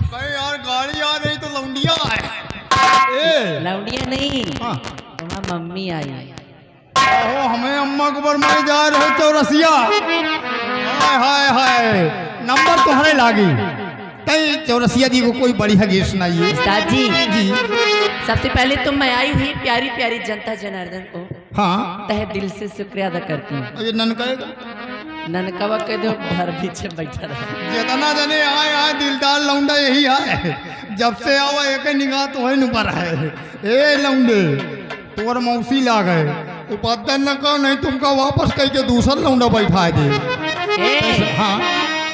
कहीं यार गाड़ी आ रही तो लौंडिया है। लौंडिया नहीं, हाँ। तुम्हारी मम्मी आई है। ओहो, हमें अम्मा को बरमाए जा रहे चौरसिया। हाय हाय हाय, नंबर तुम्हारे लागी। तई चौरसिया जी को कोई बढ़िया गीत सुनाइए। उस्ताद जी, जी सबसे पहले तो मैं आई हुई प्यारी प्यारी जनता जनार्दन को हाँ, तहे दिल से शुक्रिया अदा करती हूँ। ये नन कहेगा ननकवा कह दो घर पीछे बैठा रहे। जितना जने आए आए दिलदार लौंडा यही है। जब से आवा एक निगाह तो है न पर है। ए लौंडे तोर मौसी ला गए, उपाध्याय न कहो नहीं तुमका वापस कह के दूसरा लौंडा बैठा दे। ए, हाँ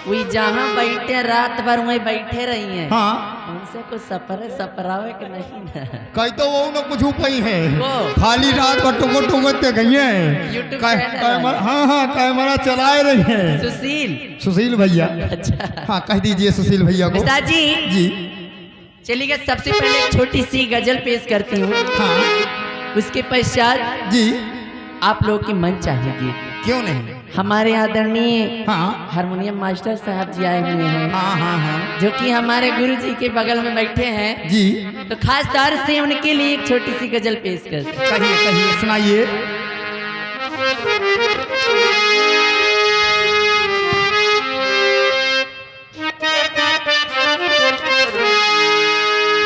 वही जहाँ बैठे रात भर वहीं बैठे रही हैं। हाँ, उनसे कुछ सपरावे के नहीं ना। कहीं तो वो न कुछ उपई है, वो? खाली रात भर टुको टुकते गई है। YouTube चैनल हाँ हाँ, कैमरा चलाए रही है। सुशील, सुशील भैया। अच्छा हाँ कह दीजिए सुशील भैया को। उस्ताद जी, जी चलिए सबसे पहले एक छोटी सी गजल पेश करती हूँ। हाँ उसके पश्चात जी, आप लोग की मन चाहेगी। क्यों नहीं। हमारे आदरणीय हाँ हारमोनियम मास्टर साहब जी आए हुए हैं, हाँ हाँ हाँ जो कि हमारे गुरु जी के बगल में बैठे हैं। जी, तो खास तौर से उनके लिए एक छोटी सी गजल पेश कर। कहिए कहिए सुनाइए।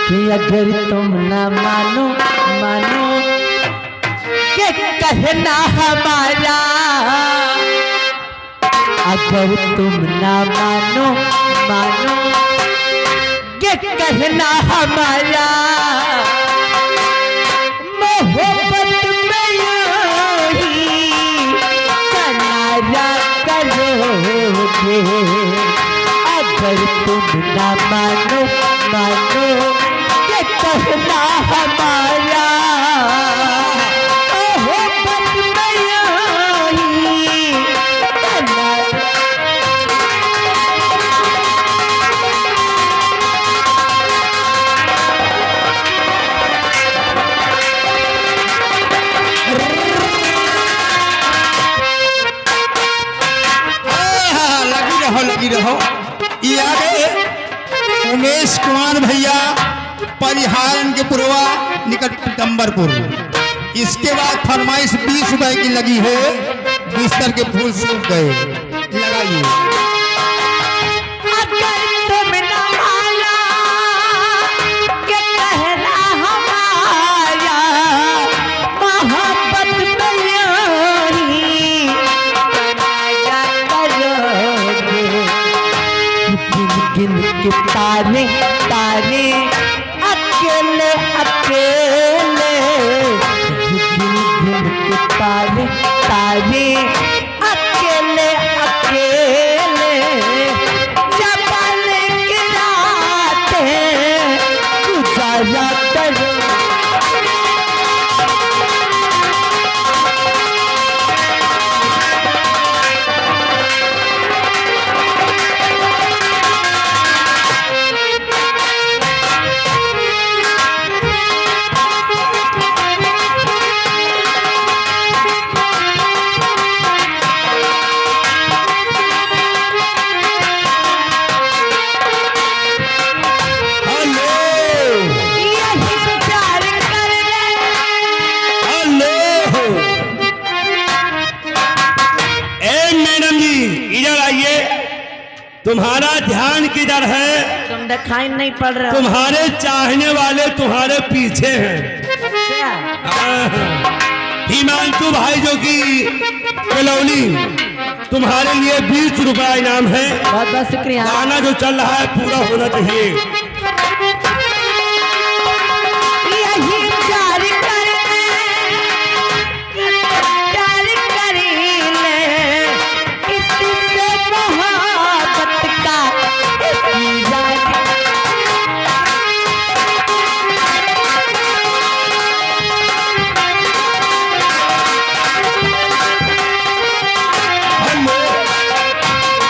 कि अगर तुम ना मानो के कहना हमारा, अगर तुम ना मानो के कहना हमारा, मोहब्बत में यूं ही किनारा करोगे। अगर तुम ना मानो के कहना हमारा, मोहब्बत में यूं ही किनारा। लगी रहो। ये आ गए उमेश कुमार भैया, परिहारन के पुरवा निकट पितम्बरपुर। इसके बाद फरमाइश 20 रुपए की लगी है। बिस्तर के फूल सूख गए, लगाइए। अगर तुम ना माना के कहना हमारा, मोहब्बत में यूं ही किनारा करोगे। गिन गिन के तारे तारे अकेले अकेले, गिन गिन के तारे तारे अकेले अकेले, जबाने की रातें गुजारा करो। तुम्हारा ध्यान किधर है? तुम दिखाई नहीं पड़ रहे हो। तुम्हारे चाहने वाले तुम्हारे पीछे हैं। हिमांशु भाई जो कि कलौनी, तुम्हारे लिए 20 रुपया इनाम है। बहुत बहुत शुक्रिया। गाना जो चल रहा है पूरा होना चाहिए। यही प्यार कर ले, इससे मोहब्बत का इकरार। हेलो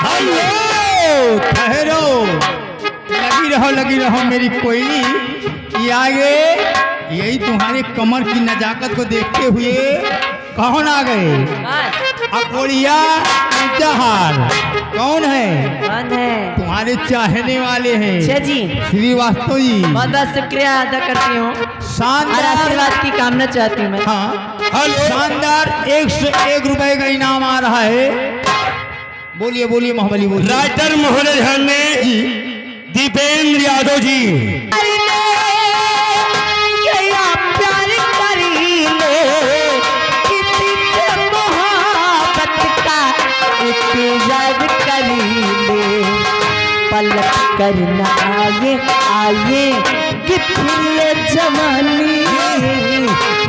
हेलो, ठहरो, लगी रहो मेरी कोयली। ये आगे यही तुम्हारे कमर की नजाकत को देखते हुए कौन आ गए? अकोड़िया क्या हाल? कौन है? कौन है? तुम्हारे चाहने वाले हैं अच्छा जी, श्रीवास्तव जी। बहुत बहुत शुक्रिया अदा करती हूँ और शानदार। आशीर्वाद की कामना चाहती हूँ मैं। हाँ, हेलो। शानदार 101 रुपए का इनाम आ रहा है। बोलिए बोलिए महाबली बोलिए। राइटर महोदय ध्यान में जी दीपेंद्र यादव जी। पलट करना आए आए कि फिर ये जवानी,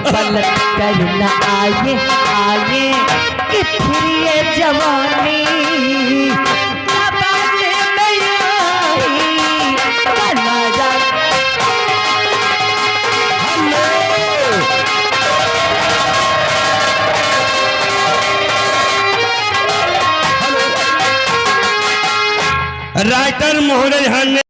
पलट करना आए आए कि फिर ये जवानी, जवानी में आई करना जा। राइटर महोदय ध्यान में